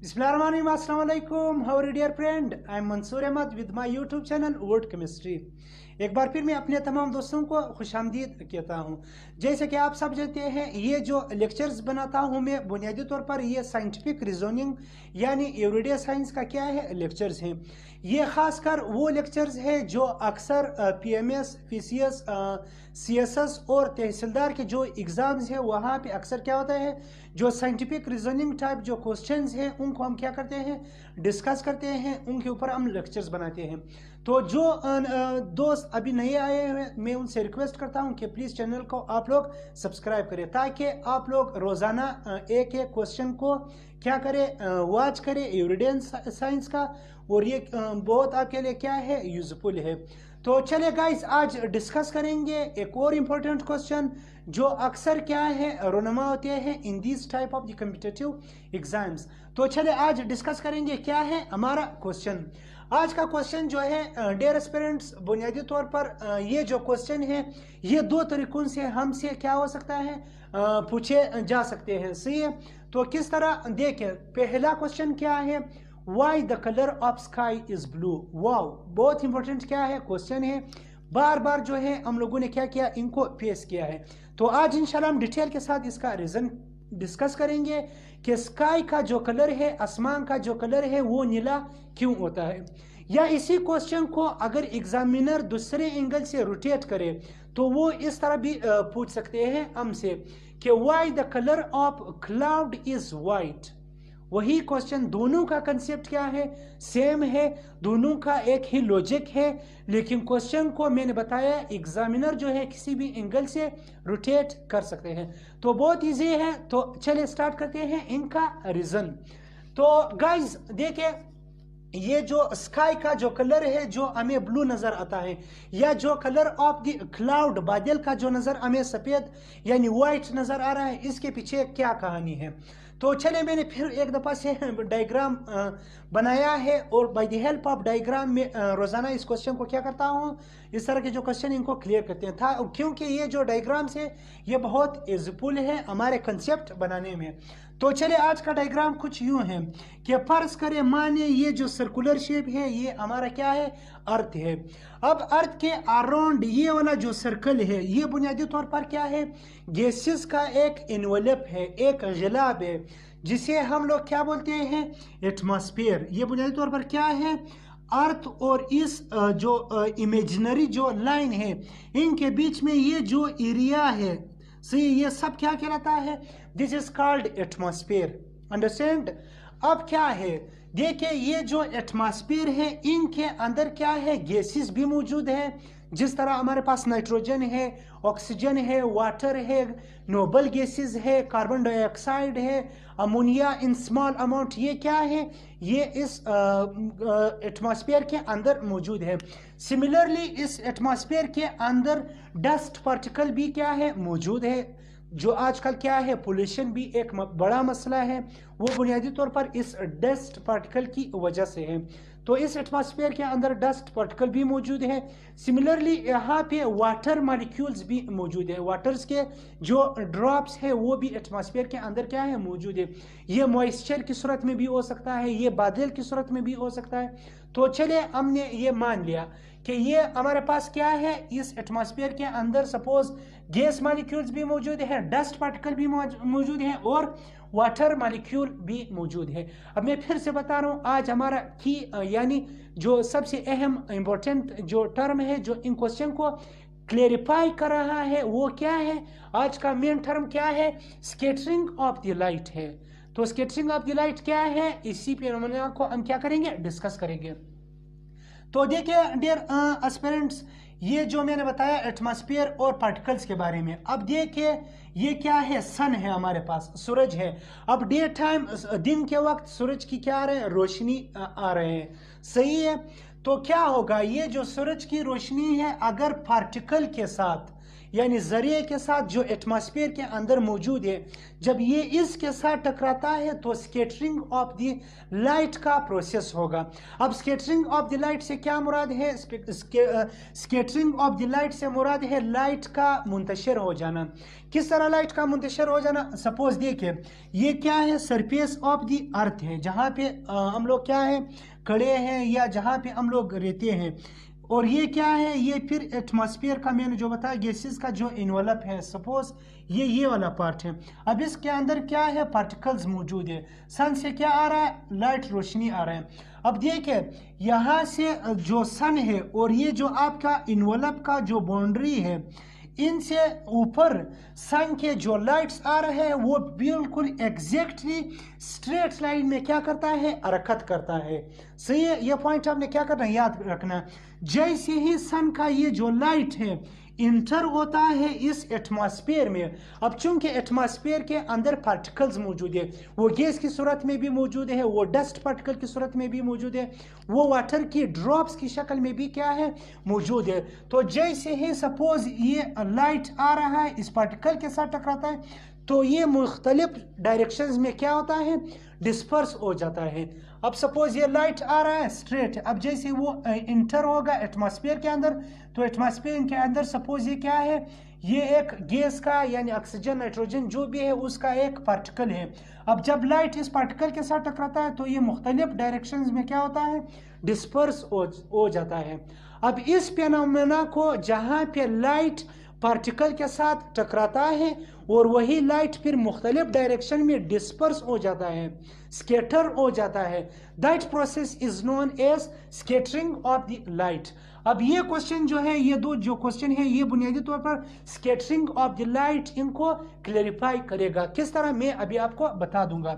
Bismillahirrahmanirrahim. Assalamu alaikum. How are you dear friend? I am Mansoor Ahmad with my YouTube channel Word Chemistry. एक बार फिर मैं अपने तमाम दोस्तों को खुशामदीद कहता हूँ। जैसे कि आप सब जानते हैं, ये जो लेक्चर्स बनाता हूँ मैं बुनियादी तौर पर ये साइंटिफिक रीजनिंग यानी एवरीडे साइंस का क्या है लेक्चर्स हैं। ये ख़ासकर वो लेक्चर्स है जो अक्सर PMS, PCS, CSS और तहसीलदार के जो एग्ज़ाम्स हैं वहाँ पे अक्सर क्या होता है, जो साइंटिफिक रीजनिंग टाइप जो क्वेश्चंस हैं उनको हम क्या करते हैं, डिस्कस करते हैं, उनके ऊपर हम लेक्चर्स बनाते हैं। तो जो दोस्त अभी नए आए हैं मैं उनसे रिक्वेस्ट करता हूं कि प्लीज़ चैनल को आप लोग सब्सक्राइब करें ताकि आप लोग रोज़ाना एक एक क्वेश्चन को क्या करें, वॉच करें एवरीडे साइंस का, और ये बहुत आपके लिए क्या है, यूजफुल है। तो चले गाइस, आज डिस्कस करेंगे एक और इम्पोर्टेंट क्वेश्चन जो अक्सर क्या है रोनमा होते हैं in this type of the competitive exams. तो चले आज डिस्कस करेंगे क्या है हमारा क्वेश्चन। आज का क्वेश्चन जो है डियर एस्पिरेंट्स, बुनियादी तौर पर ये जो क्वेश्चन है ये दो तरीकों से हमसे क्या हो सकता है, पूछे जा सकते हैं। सही है, तो किस तरह देखें। पहला क्वेश्चन क्या है, why the colour of sky is blue. Wow, बहुत इंपॉर्टेंट क्या है क्वेश्चन है, बार बार जो है हम लोगों ने क्या किया, इनको फेस किया है। तो आज इंशाल्लाह हम डिटेल के साथ इसका रीजन डिस्कस करेंगे कि स्काई का जो कलर है, आसमान का जो कलर है वो नीला क्यों होता है। या इसी क्वेश्चन को अगर एग्जामिनर दूसरे एंगल से रोटेट करे तो वो इस तरह भी पूछ सकते हैं हमसे कि why the colour of cloud is white. वही क्वेश्चन, दोनों का कंसेप्ट क्या है, सेम है, दोनों का एक ही लॉजिक है, लेकिन क्वेश्चन को मैंने बताया एग्जामिनर जो है किसी भी एंगल से रोटेट कर सकते हैं। तो बहुत इजी है, तो चलिए स्टार्ट करते हैं इनका रीजन। तो गाइज देखिए, ये जो स्काई का जो कलर है जो हमें ब्लू नजर आता है, या जो कलर ऑफ द क्लाउड बादल का जो नजर हमें सफेद यानी व्हाइट नजर आ रहा है, इसके पीछे क्या कहानी है। तो चले मैंने फिर एक दफ़ा से डायग्राम बनाया है और by the help of diagram में रोज़ाना इस क्वेश्चन को क्या करता हूँ, इस तरह के जो क्वेश्चन इनको क्लियर करते हैं था, क्योंकि ये जो डायग्राम्स है ये बहुत यूजफुल है हमारे कंसेप्ट बनाने में। तो चले आज का डायग्राम कुछ यूं है कि फर्ज करें माने ये जो सर्कुलर शेप है ये हमारा क्या है, अर्थ है। अब अर्थ के अराउंड ये वाला जो सर्कल है ये बुनियादी तौर पर क्या है, गैसेस का एक एनवेलप है, एक गिलाब है, जिसे हम लोग क्या बोलते हैं, एटमॉस्फेयर। ये बुनियादी तौर पर क्या है, अर्थ और इस जो इमेजिनरी जो लाइन है इनके बीच में ये जो एरिया है, सही, ये सब क्या कहलाता है, this is called atmosphere. Understand. अब क्या है, देखिए ये जो एटमॉस्फेयर है इनके अंदर क्या है, गैसेस भी मौजूद है, जिस तरह हमारे पास नाइट्रोजन है, ऑक्सीजन है, वाटर है, नोबल गैसेस है, कार्बन डाइऑक्साइड है, अमोनिया इन स्मॉल अमाउंट, ये क्या है, ये इस एटमॉस्फेयर के अंदर मौजूद है। सिमिलरली इस एटमॉस्फेयर के अंदर डस्ट पार्टिकल भी क्या है, मौजूद है, जो आजकल क्या है पोल्यूशन भी एक बड़ा मसला है, वो बुनियादी तौर पर इस डस्ट पार्टिकल की वजह से है। तो इस एटमॉस्फेयर के अंदर डस्ट पार्टिकल भी मौजूद है। सिमिलरली यहाँ पे वाटर मॉलिक्यूल्स भी मौजूद है, वाटर्स के जो ड्रॉप्स है वो भी एटमॉस्फेयर के अंदर क्या है, मौजूद है। ये मॉइस्चर की सूरत में भी हो सकता है, ये बादल की सूरत में भी हो सकता है। तो चले हमने ये मान लिया कि ये हमारे पास क्या है, इस एटमॉस्फेयर के अंदर सपोज गैस मॉलिक्यूल्स भी मौजूद है, डस्ट पार्टिकल भी मौजूद है और वाटर मॉलिक्यूल भी मौजूद है। अब मैं फिर से बता रहा हूँ, आज हमारा की यानी जो सबसे अहम इंपॉर्टेंट जो टर्म है जो इन क्वेश्चन को क्लेरिफाई कर रहा है वो क्या है, आज का मेन टर्म क्या है, स्कैटरिंग ऑफ द लाइट है। तो स्कैटरिंग ऑफ द लाइट क्या है, इसी फिनोमेना को हम क्या करेंगे, डिस्कस करेंगे। तो देखिए डियर एस्पिरेंट्स, ये जो मैंने बताया एटमॉस्फेयर और पार्टिकल्स के बारे में। अब देखिए ये क्या है, सन है हमारे पास, सूरज है। अब डे टाइम दिन के वक्त सूरज की क्या आ रहे हैं, रोशनी आ रहे हैं, सही है। तो क्या होगा, ये जो सूरज की रोशनी है अगर पार्टिकल के साथ यानी जरिए के साथ जो एटमॉस्फेयर के अंदर मौजूद है, जब ये इसके साथ टकराता है तो स्कैटरिंग ऑफ द लाइट का प्रोसेस होगा। अब स्कैटरिंग ऑफ द लाइट से क्या मुराद है? स्कैटरिंग ऑफ द लाइट से मुराद है लाइट का मुंतशिर हो जाना। किस तरह लाइट का मुंतशिर हो जाना? सपोज देखिए, ये क्या है? सरफेस ऑफ द अर्थ है, जहाँ पे हम लोग क्या है, खड़े हैं, या जहाँ पे हम लोग रहते हैं। और ये क्या है? ये फिर एटमॉस्फेयर का मैंने जो बताया गैसेस का जो इन्वेलप है, सपोज ये वाला पार्ट है। अब इसके अंदर क्या है? पार्टिकल्स मौजूद है। सन से क्या आ रहा है? लाइट, रोशनी आ रहा है। अब देखिए, यहाँ से जो सन है और ये जो आपका इन्वेलप का जो बाउंड्री है, इनसे ऊपर सन के जो लाइट्स आ रहे हैं वो बिल्कुल एग्जैक्टली स्ट्रेट लाइन में क्या करता है? हरकत करता है। सही है? ये पॉइंट आपने क्या करना है? याद रखना। जैसे ही सन का ये जो लाइट है इंटर होता है इस एटमॉस्फेयर में, अब चूंकि एटमॉस्फेयर के अंदर पार्टिकल्स मौजूद है, वो गैस की सूरत में भी मौजूद है, वो डस्ट पार्टिकल की सूरत में भी मौजूद है, वो वाटर की ड्रॉप्स की शक्ल में भी क्या है? मौजूद है। तो जैसे ही सपोज ये लाइट आ रहा है, इस पार्टिकल के साथ टकराता है, तो ये मुख्तलिफ डायरेक्शंस में क्या होता है? डिस्पर्स हो जाता है। अब सपोज ये लाइट आ रहा है स्ट्रेट, अब जैसे वो इंटर होगा एटमॉस्फेयर के अंदर, तो एटमॉस्फेयर के अंदर सपोज ये क्या है? ये एक गैस का, यानी ऑक्सीजन, नाइट्रोजन जो भी है उसका एक पार्टिकल है। अब जब लाइट इस पार्टिकल के साथ टकराता है तो ये मुख्तलिफ डायरेक्शंस में क्या होता है? डिस्पर्स हो जाता है। अब इस फेनोमेना को, जहाँ पे लाइट पार्टिकल के साथ टकराता है और वही लाइट फिर मुख्तलिफ डायरेक्शन में डिस्पर्स हो जाता है, स्कैटर हो जाता है, that process is known as scattering of the light. अब ये क्वेश्चन जो है, ये दो जो क्वेश्चन है, ये बुनियादी तौर पर स्कैटरिंग ऑफ द लाइट इनको क्लैरिफाई करेगा। किस तरह? मैं अभी आपको बता दूंगा।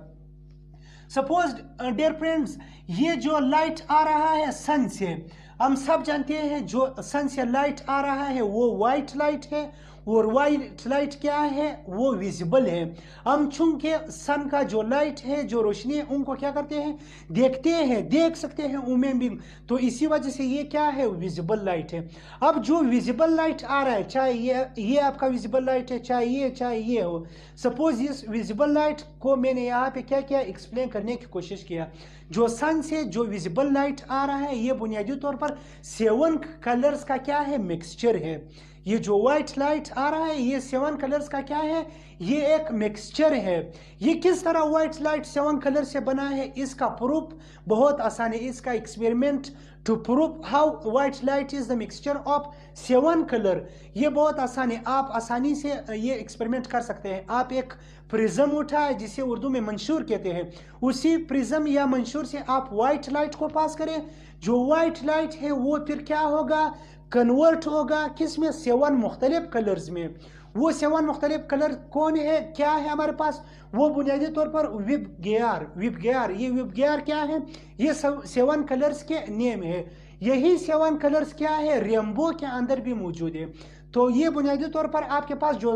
सपोज डियर फ्रेंड्स, ये जो लाइट आ रहा है सन से, हम सब जानते हैं जो सन से लाइट आ रहा है वो वाइट लाइट है, और वाइट लाइट क्या है? वो विजिबल है। हम चूंकि सन का जो लाइट है, जो रोशनी है, उनको क्या करते हैं? देखते हैं, देख सकते हैं ह्यूमन बीइंग, तो इसी वजह से ये क्या है? विजिबल लाइट है। अब जो विजिबल लाइट आ रहा है, चाहे ये आपका विजिबल लाइट है, चाहे ये हो, सपोज इस विजिबल लाइट को मैंने यहाँ पे क्या किया? एक्सप्लेन करने की कोशिश किया। जो सन से जो विजिबल लाइट आ रहा है, ये बुनियादी तौर पर 7 कलर्स का क्या है? मिक्सचर है। ये जो व्हाइट लाइट आ रहा है, ये 7 कलर्स का क्या है? ये एक मिक्सचर है। ये किस तरह व्हाइट लाइट 7 कलर से बना है, इसका प्रूफ बहुत आसान है। इसका experiment to proof how white light is the mixture of 7 colour, ये बहुत आसान है। आप आसानी से ये एक्सपेरिमेंट कर सकते हैं। आप एक प्रिज्म उठाए, जिसे उर्दू में मंशूर कहते हैं, उसी प्रिज्म या मंशूर से आप व्हाइट लाइट को पास करें। जो व्हाइट लाइट है वो फिर क्या होगा? कन्वर्ट होगा किस में? 7 मुख्तलिफ कलर्स में। वो 7 मुख्तलिफ कलर कौन है? क्या है हमारे पास? वो बुनियादी तौर पर विबग्यार। ये विबग्यार क्या है? ये 7 कलर्स के नेम है। यही 7 कलर्स क्या है? रेनबो के अंदर भी मौजूद है। तो ये बुनियादी तौर पर आपके पास जो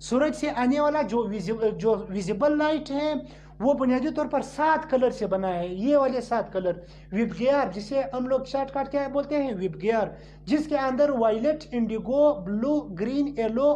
सूरज से आने वाला जो विजिबल लाइट है, वो बुनियादी तौर पर 7 कलर से बना है। ये वाले 7 कलर विबग्यार, जिसे हम लोग शॉर्टकट क्या बोलते हैं? विबग्यार, जिसके अंदर violet, indigo, blue, green, yellow,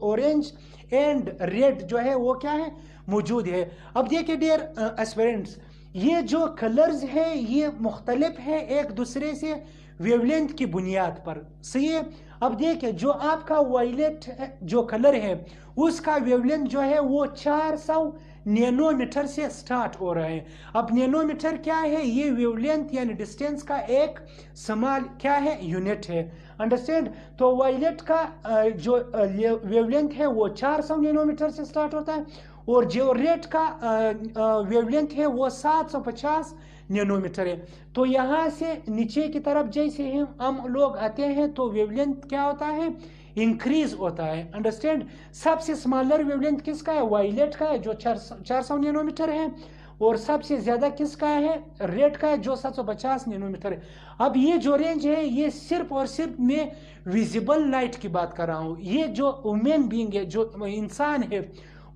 orange and red जो है वो क्या है? मौजूद है। अब देखिए डियर एस्पिरेंट्स, ये जो कलर्स है ये मुख्तलिफ है एक दूसरे से वेवलेंथ की बुनियाद पर। सही है? अब देखिए, जो आपका वायलेट जो कलर है उसका वेवलेंथ जो है वो 400 नैनोमीटर से स्टार्ट हो रहा है। अब नैनोमीटर क्या है? ये वेवलेंथ यानी डिस्टेंस का एक स्मॉल क्या है? यूनिट है। अंडरस्टैंड? तो वायलेट का जो वेवलेंथ है वो 400 नैनोमीटर से स्टार्ट होता है, और जो रेड का वेवलेंथ है वो 750 नैनोमीटर है। तो यहाँ से नीचे की तरफ जैसे हम लोग आते हैं तो वेवलेंथ क्या होता है? इंक्रीज होता है। अंडरस्टैंड? सबसे स्मॉलर वेवलेंथ किसका है? वायलेट का है जो 400 नैनोमीटर है, और सबसे ज्यादा किसका है? रेड का है जो 750 नैनोमीटर है। अब ये जो रेंज है ये सिर्फ और सिर्फ मैं विजिबल लाइट की बात कर रहा हूँ। ये जो ह्यूमन बीइंग है, जो इंसान है,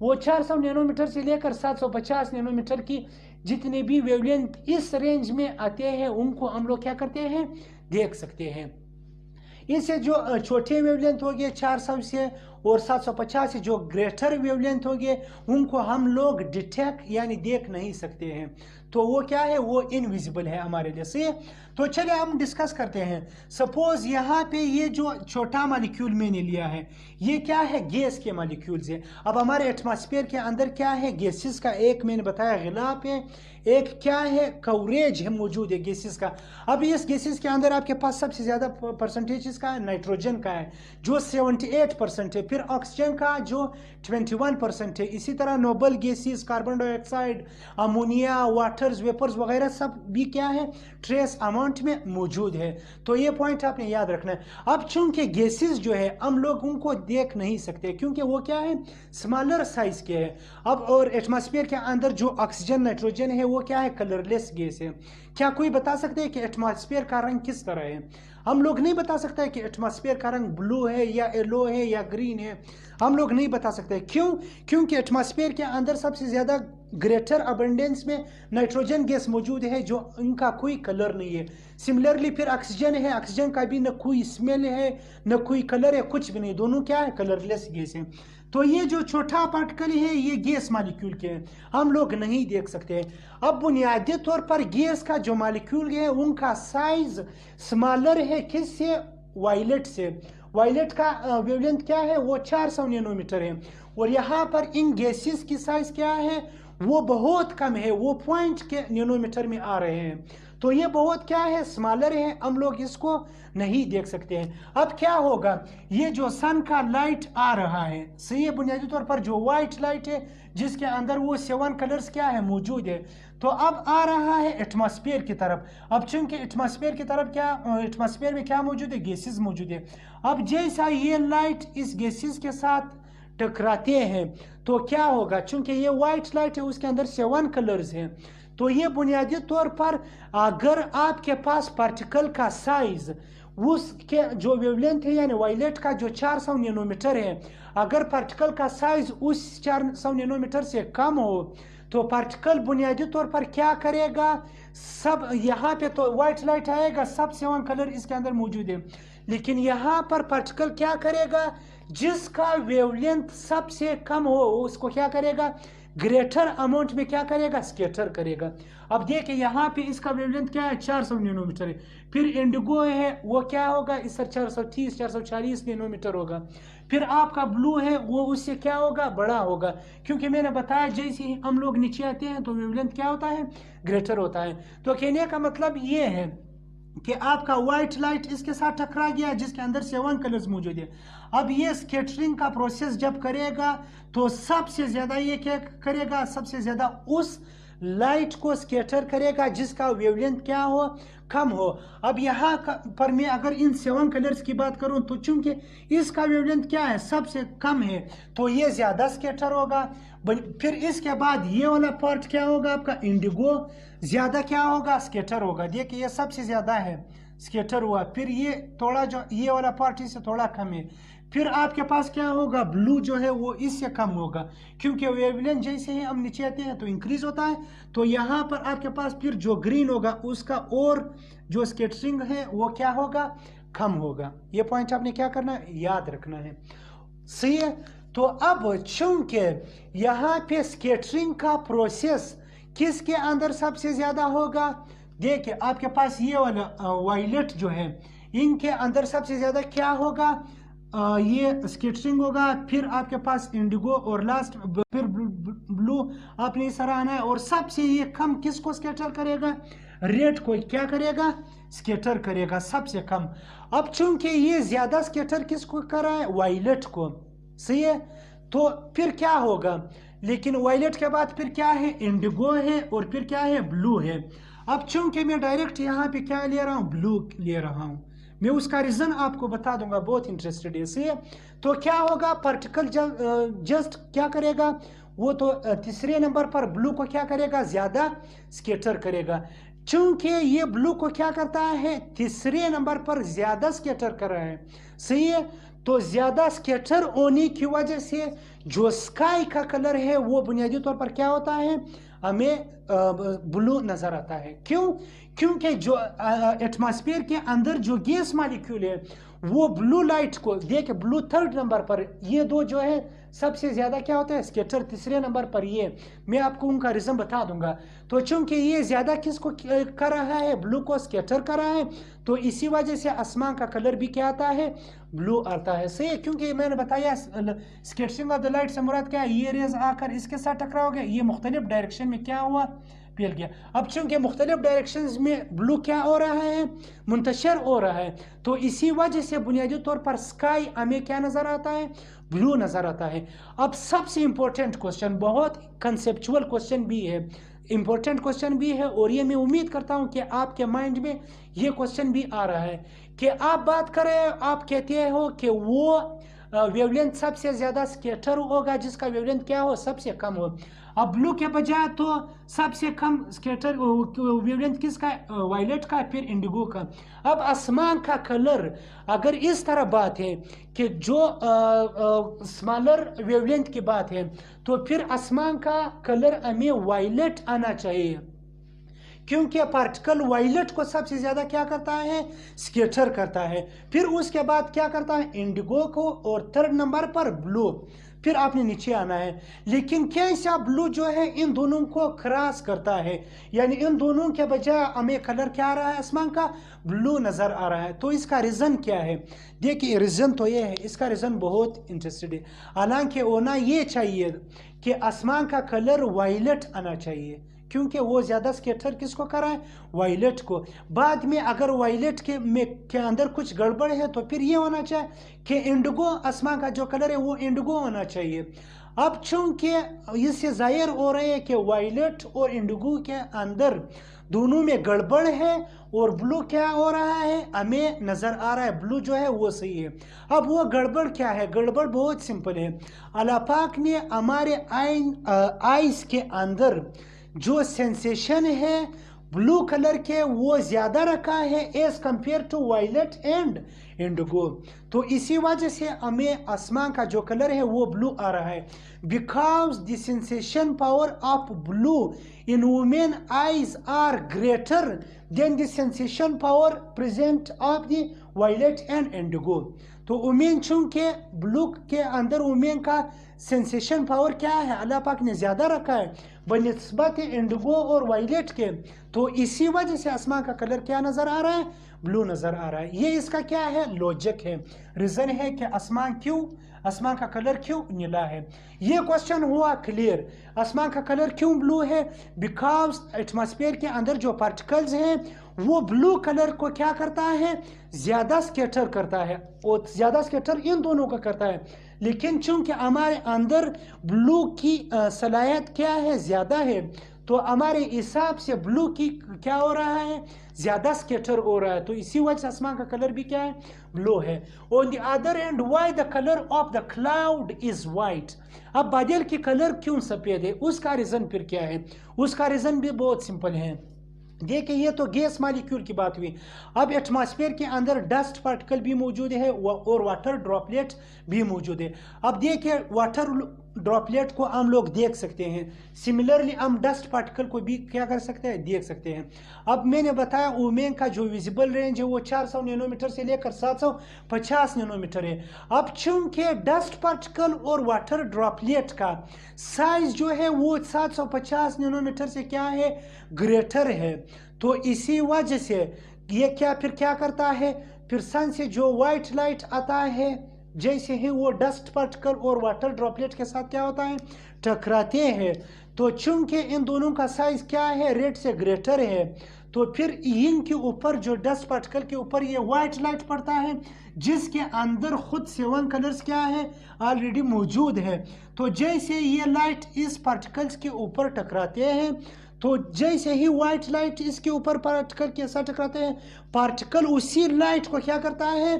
वो 400 नैनोमीटर से लेकर 750 नैनोमीटर की जितने भी वेवलेंथ इस रेंज में आते हैं उनको हम लोग क्या करते हैं? देख सकते हैं। इससे जो छोटे वेवलेंथ हो गए 400 से और 750 से जो ग्रेटर वेवलेंथ हो गए उनको हम लोग डिटेक्ट यानी देख नहीं सकते हैं, तो वो क्या है, वो इनविजिबल है हमारे लिए। सही है, तो चलिए हम डिस्कस करते हैं। सपोज यहाँ पे ये जो छोटा मॉलिक्यूल मैंने लिया है ये क्या है, गैस के मॉलिक्यूल्स है। अब हमारे एटमॉस्फेयर के अंदर क्या है, गैसेस का एक मैंने बताया गिलाफ है, एक क्या है, कवरेज है मौजूद है गैसेस का। अब इस गैसेस के अंदर आपके पास सबसे ज्यादा परसेंटेज इसका नाइट्रोजन का है जो 78% है, फिर ऑक्सीजन का जो 21% है, इसी तरह noble gases, carbon dioxide, ammonia, waters, vapours वगैरह सब भी क्या है, ट्रेस अमाउंट में मौजूद है। तो ये पॉइंट आपने याद रखना है। अब चूंकि गैसेस जो है हम लोग उनको देख नहीं सकते क्योंकि वो क्या है, स्मॉलर साइज के है। अब और एटमॉस्फेयर के अंदर जो ऑक्सीजन नाइट्रोजन है वो क्या है, कलरलेस गैस है। क्या कोई बता सकते हैं कि एटमॉस्फेयर का रंग किस तरह है? हम लोग नहीं बता सकते कि एटमॉस्फेयर का रंग ब्लू है या येलो है या ग्रीन है, हम लोग नहीं बता सकते। क्यों? क्योंकि एटमॉस्फेयर के अंदर सबसे ज्यादा ग्रेटर अबंडेंस में नाइट्रोजन गैस मौजूद है जो इनका कोई कलर नहीं है। सिमिलरली फिर ऑक्सीजन है, ऑक्सीजन का भी न कोई स्मेल है न कोई कलर है, कुछ भी नहीं, दोनों क्या है, कलरलेस गैस है। तो ये जो छोटा पार्टिकल है ये गैस मॉलिक्यूल के हैं, हम लोग नहीं देख सकते। अब बुनियादी तौर पर गैस का जो मॉलिक्यूल है उनका साइज स्मॉलर है, किससे, वायलेट से। वायलेट का वेवलेंथ क्या है, वो 400 नैनोमीटर है, और यहाँ पर इन गैसेस की साइज क्या है, वो बहुत कम है, वो पॉइंट के नैनोमीटर में आ रहे हैं। तो ये बहुत क्या है, स्मॉलर है, हम लोग इसको नहीं देख सकते हैं। अब क्या होगा, ये जो सन का लाइट आ रहा है, सही है, बुनियादी तौर पर जो व्हाइट लाइट है जिसके अंदर वो 7 कलर्स क्या है, मौजूद है, तो अब आ रहा है एटमॉस्फेयर की तरफ। अब चूंकि एटमॉस्फेयर की तरफ क्या, एटमॉस्फेयर में क्या मौजूद है, गैसेस मौजूद है। अब जैसा ये लाइट इस गैसेस के साथ टकराते हैं तो क्या होगा, चूंकि ये व्हाइट लाइट है उसके अंदर 7 कलर्स हैं, तो ये बुनियादी तौर पर अगर आपके पास पार्टिकल का साइज उसके जो वेवलेंथ है यानी वायलेट का जो 400 नैनोमीटर है, अगर पार्टिकल का साइज उस 400 नैनोमीटर से कम हो तो पार्टिकल बुनियादी तौर पर क्या करेगा, सब यहाँ पे तो व्हाइट लाइट आएगा, सब 7 कलर इसके अंदर मौजूद है, लेकिन यहाँ पर पार्टिकल क्या करेगा, जिसका वेवलेंथ सबसे कम हो उसको क्या करेगा, ग्रेटर अमाउंट में क्या करेगा, स्कैटर करेगा। अब देखिए यहाँ पे इसका वेवलेंथ क्या है, 400 नैनोमीटर है, फिर इंडिगो है वो क्या होगा, इससे 430 440 नैनोमीटर होगा, फिर आपका ब्लू है वो उससे क्या होगा, बड़ा होगा, क्योंकि मैंने बताया जैसे ही हम लोग नीचे आते हैं तो वेवलेंथ क्या होता है, ग्रेटर होता है। तो कहने का मतलब ये है कि आपका व्हाइट लाइट इसके साथ टकरा गया जिसके अंदर 7 कलर्स मौजूद है। अब ये स्कैटरिंग का प्रोसेस जब करेगा तो सबसे ज्यादा ये क्या करेगा, सबसे ज्यादा उस लाइट को स्कैटर करेगा जिसका वेवलेंथ क्या हो, कम हो। अब यहाँ पर मैं अगर इन 7 कलर्स की बात करूं तो चूंकि इसका वेवलेंथ क्या है, सबसे कम है, तो ये ज्यादा स्कैटर होगा। फिर इसके बाद ये वाला पार्ट क्या होगा आपका, इंडिगो, ज्यादा क्या होगा, स्कैटर होगा। देखिए ये सबसे ज्यादा है, स्कैटर हुआ, फिर ये थोड़ा जो ये वाला पार्ट इससे थोड़ा कम है, फिर आपके पास क्या होगा, ब्लू जो है वो इससे कम होगा, क्योंकि वेवलेंथ जैसे ही हम नीचे आते हैं तो इंक्रीज होता है। तो यहाँ पर आपके पास फिर जो ग्रीन होगा उसका और जो स्कैटरिंग है वो क्या होगा, कम होगा। ये पॉइंट आपने क्या करना है, याद रखना है, सही है। तो अब चूंकि यहाँ पे स्कैटरिंग का प्रोसेस किसके अंदर सबसे ज्यादा होगा, देखिए आपके पास ये वाला वायलेट जो है इनके अंदर सबसे ज्यादा क्या होगा, ये स्कैटरिंग होगा, फिर आपके पास इंडिगो और लास्ट फिर ब्लू आपने इस तरह आना है, और सबसे ये कम किसको स्कैटर करेगा, रेड को क्या करेगा, स्कैटर करेगा सबसे कम। अब चूंकि ये ज्यादा स्कैटर किसको कर रहा है, वायलेट को, सही है। तो फिर क्या होगा, लेकिन वायलेट के बाद फिर क्या है, इंडिगो है, और फिर क्या है, ब्लू है। अब चूंकि मैं डायरेक्ट यहाँ पे क्या ले रहा हूँ, ब्लू ले रहा हूँ, मैं उसका रीजन आपको बता दूंगा, बहुत इंटरेस्टेड है, सही है। तो क्या होगा, पार्टिकल जस्ट क्या करेगा, वो तो तीसरे नंबर पर ब्लू को क्या करेगा, ज्यादा स्कैटर करेगा। चूंकि ये ब्लू को क्या करता है, तीसरे नंबर पर ज्यादा स्कैटर कर रहा है, सही है। तो ज्यादा स्कैटर होने की वजह से जो स्काई का कलर है वो बुनियादी तौर पर क्या होता है, हमें ब्लू नजर आता है। क्यों? क्योंकि जो एटमॉस्फेयर के अंदर जो गैस मॉलिक्यूल है वो ब्लू लाइट को देखिए, ब्लू थर्ड नंबर पर, ये दो जो है सबसे ज़्यादा क्या होता है स्केटर तीसरे नंबर पर, ये मैं आपको उनका रीज़न बता दूंगा। तो चूंकि ये ज़्यादा किसको कर रहा है, ब्लू को स्केटर कर रहा है, तो इसी वजह से आसमान का कलर भी क्या आता है, ब्लू आता है। सही है, क्योंकि मैंने बताया स्केटरिंग ऑफ द लाइट से मुराद क्या है, ये रेज आकर इसके साथ टकराओगे, ये मुख्तलिफ डायरेक्शन में क्या हुआ, फैल गया। अब चूंकि मुख्तलिफ डायरेक्शंस में ब्लू क्या हो रहा है, मुंतशर हो रहा है, तो इसी वजह से बुनियादी तौर पर स्काई हमें क्या नज़र आता है, ब्लू नज़र आता है। अब सबसे इंपॉर्टेंट क्वेश्चन, बहुत कंसेप्चुअल क्वेश्चन भी है, इंपॉर्टेंट क्वेश्चन भी है, और ये मैं उम्मीद करता हूँ कि आपके माइंड में ये क्वेश्चन भी आ रहा है कि आप बात करें, आप कहते हो कि वो वेवलेंथ सबसे ज़्यादा स्केटर होगा जिसका वेवलेंथ क्या हो, सबसे कम हो। अब ब्लू के बजाय तो सबसे कम स्केटर वेवलेंथ किसका, वायलेट का, फिर इंडिगो का। अब आसमान का कलर अगर इस तरह बात है कि जो स्मॉलर वेवलेंथ की बात है, तो फिर आसमान का कलर हमें वायलेट आना चाहिए, क्योंकि पार्टिकल वायलेट को सबसे ज्यादा क्या करता है, स्केटर करता है। फिर उसके बाद क्या करता है, इंडिगो को, और थर्ड नंबर पर ब्लू। फिर आपने नीचे आना है, लेकिन कैसा ब्लू जो है इन दोनों को क्रॉस करता है, यानी इन दोनों के बजाय हमें कलर क्या आ रहा है, आसमान का ब्लू नजर आ रहा है। तो इसका रीजन क्या है, देखिए रीजन तो ये है, इसका रीजन बहुत इंटरेस्टेड है। हालांकि होना ये चाहिए कि आसमान का कलर वायलेट आना चाहिए, क्योंकि वो ज़्यादा स्केटर किसको कर रहा है, वायलेट को। बाद में अगर वायलेट के अंदर कुछ गड़बड़ है तो फिर ये होना चाहिए कि इंडिगो, आसमान का जो कलर है वो इंडिगो होना चाहिए। अब चूंकि इससे जाहिर हो रहा है कि वायलेट और इंडिगो के अंदर दोनों में गड़बड़ है, और ब्लू क्या हो रहा है, हमें नज़र आ रहा है ब्लू जो है वो सही है। अब वो गड़बड़ क्या है, गड़बड़ बहुत सिंपल है। अल्लाह पाक ने हमारे आइस के अंदर जो सेंसेशन है ब्लू कलर के वो ज्यादा रखा है as compare to violet and indigo. तो इसी वजह से हमें आसमान का जो कलर है वो ब्लू आ रहा है, because the sensation power of blue in women eyes are greater than the sensation power present of the violet and indigo. तो वुमेन, चूंकि ब्लू के अंदर वुमेन का सेंसेशन पावर क्या है, अल्लाह पाक ने ज्यादा रखा है बनिस्बत इंडिगो और वायलेट के, तो इसी वजह से आसमान का कलर क्या नजर आ रहा है, ब्लू नजर आ रहा है। ये इसका क्या है, लॉजिक है, रीजन है कि आसमान का कलर क्यों नीला है। ये क्वेश्चन हुआ क्लियर। आसमान का कलर क्यों ब्लू है, बिकॉज एटमॉस्फेयर के अंदर जो पार्टिकल्स हैं वो ब्लू कलर को क्या करता है, ज्यादा स्केटर करता है, और ज्यादा स्केटर इन दोनों का करता है। लेकिन चूंकि हमारे अंदर ब्लू की सलाहियत क्या है, ज्यादा है, तो हमारे हिसाब से ब्लू की क्या हो रहा है, ज्यादा स्केटर हो रहा है। तो इसी वजह से आसमान का कलर भी क्या है, ब्लू है। On the other and why the colour of the cloud is white. अब बादल की कलर क्यों सफेद है, उसका रीजन फिर क्या है, उसका रीजन भी बहुत सिंपल है। देखिए, ये तो गैस मॉलिक्यूल की बात हुई। अब एटमॉस्फेयर के अंदर डस्ट पार्टिकल भी मौजूद है और वाटर ड्रॉपलेट भी मौजूद है। अब देखिए, वाटर ड्रॉपलेट को हम लोग देख सकते हैं, सिमिलरली हम डस्ट पार्टिकल को भी क्या कर सकते हैं, देख सकते हैं। अब मैंने बताया ओमेन का जो विजिबल रेंज है वो 400 नैनोमीटर से लेकर 750 नैनोमीटर है। अब चूंकि डस्ट पार्टिकल और वाटर ड्रॉपलेट का साइज जो है वो 750 नैनोमीटर से क्या है, ग्रेटर है, तो इसी वजह से ये क्या करता है, फिर सन से जो व्हाइट लाइट आता है, जैसे ही वो डस्ट पार्टिकल और वाटर ड्रॉपलेट के साथ क्या होता है, टकराते हैं, तो चूंकि इन दोनों का साइज क्या है, रेड से ग्रेटर है, तो फिर इनके ऊपर जो डस्ट पार्टिकल के ऊपर ये व्हाइट लाइट पड़ता है, जिसके अंदर खुद 7 कलर्स क्या है, ऑलरेडी मौजूद है। तो जैसे ये लाइट इस पार्टिकल्स के ऊपर टकराते हैं, तो जैसे ही व्हाइट लाइट इसके ऊपर पार्टिकल के साथ टकराते हैं, पार्टिकल उसी लाइट को क्या करता है,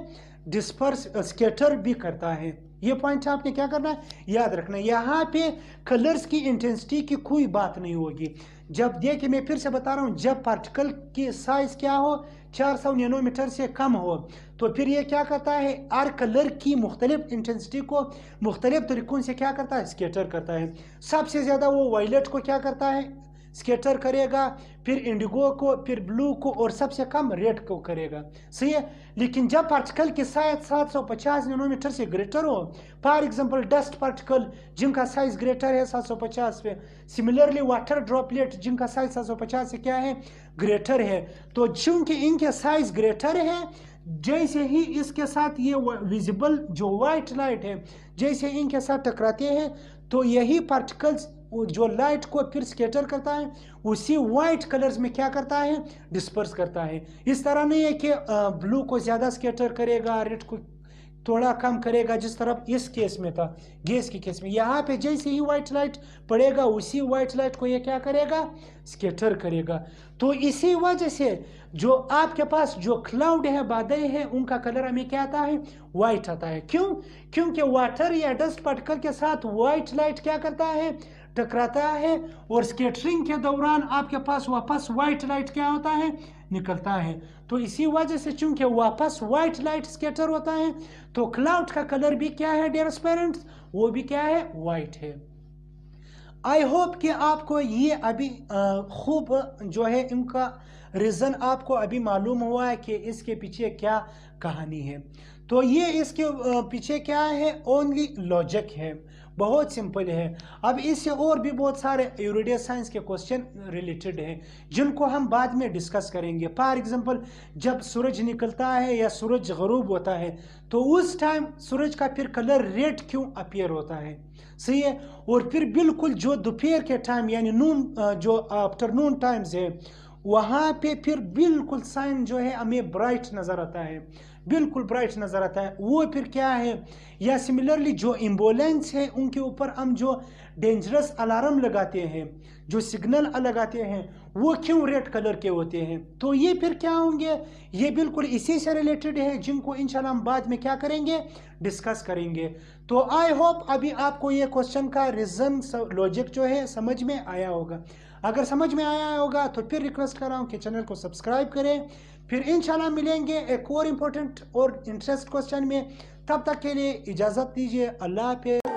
डिस्पर्स, स्केटर भी करता है। ये पॉइंट आपने क्या करना है, याद रखना। यहाँ पे कलर्स की इंटेंसिटी की कोई बात नहीं होगी। जब देखिए, मैं फिर से बता रहा हूँ, जब पार्टिकल की साइज क्या हो, 400 नैनोमीटर से कम हो, तो फिर ये क्या करता है, हर कलर की मुख्तलिफ इंटेंसिटी को मुख्तलिफ तरीकों से क्या करता है, स्केटर करता है। सबसे ज़्यादा वो वायलेट को क्या करता है, स्केटर करेगा, फिर इंडिगो को, फिर ब्लू को और सबसे कम रेड को करेगा। सही है। लेकिन जब पार्टिकल की साइज 750 नैनोमीटर से ग्रेटर हो, फॉर एग्जांपल डस्ट पार्टिकल जिनका साइज ग्रेटर है 750 पे, सिमिलरली वाटर ड्रॉपलेट जिनका साइज 750 से क्या है, ग्रेटर है, तो चूंकि इनके साइज ग्रेटर है, जैसे ही इसके साथ ये विजिबल जो वाइट लाइट है जैसे इनके साथ टकराते हैं, तो यही पार्टिकल्स जो लाइट को फिर स्कैटर करता है उसी वाइट कलर्स में क्या करता है, डिस्पर्स करता है। इस तरह नहीं है कि ब्लू को ज़्यादा स्कैटर करेगा, रेड को थोड़ा कम करेगा, जिस तरह इस केस में था, गैस के केस में। यहाँ पे जैसे ही वाइट लाइट पड़ेगा उसी वाइट लाइट को ये क्या करेगा, स्कैटर करेगा। तो इसी वजह से जो आपके पास जो क्लाउड है, बादल है, उनका कलर हमें क्या आता है, वाइट आता है। क्यों? क्योंकि वाटर या डस्ट पार्टिकल के साथ वाइट लाइट क्या करता है, टकराता है, और स्कैटरिंग के दौरान आपके पास वापस वाइट लाइट क्या होता है, निकलता है। तो इसी वजह से चूंकि वापस वाइट लाइट स्कैटर होता है, तो क्लाउड का कलर भी क्या है डियर स्टूडेंट्स, वो भी क्या है, वाइट है। आई होप कि आपको ये अभी खूब जो है इनका रीज़न आपको अभी मालूम हुआ है कि इसके पीछे क्या कहानी है। तो ये इसके पीछे क्या है, ओनली लॉजिक है, बहुत सिंपल है। अब इससे और भी बहुत सारे एवरीडे साइंस के क्वेश्चन रिलेटेड हैं जिनको हम बाद में डिस्कस करेंगे। फॉर एग्जांपल जब सूरज निकलता है या सूरज गरूब होता है तो उस टाइम सूरज का फिर कलर रेड क्यों अपीयर होता है, सही है। और फिर बिल्कुल जो दोपहर के टाइम यानी नून जो आफ्टरनून टाइम्स है वहाँ पे फिर बिल्कुल साइन जो है हमें ब्राइट नज़र आता है, बिल्कुल ब्राइट नज़र आता है, वो फिर क्या है। या सिमिलरली जो एम्बुलेंस है उनके ऊपर हम जो डेंजरस अलार्म लगाते हैं, जो सिग्नल लगाते हैं, वो क्यों रेड कलर के होते हैं। तो ये फिर क्या होंगे, ये बिल्कुल इसी से रिलेटेड है जिनको इंशाल्लाह हम बाद में क्या करेंगे, डिस्कस करेंगे। तो आई होप अभी आपको ये क्वेश्चन का रीज़न लॉजिक जो है समझ में आया होगा। अगर समझ में आया होगा तो फिर रिक्वेस्ट कर रहा हूँ कि चैनल को सब्सक्राइब करें। फिर इंशाल्लाह मिलेंगे एक और इम्पोर्टेंट और इंटरेस्ट क्वेश्चन में। तब तक के लिए इजाज़त दीजिए। अल्लाह हाफ़िज़।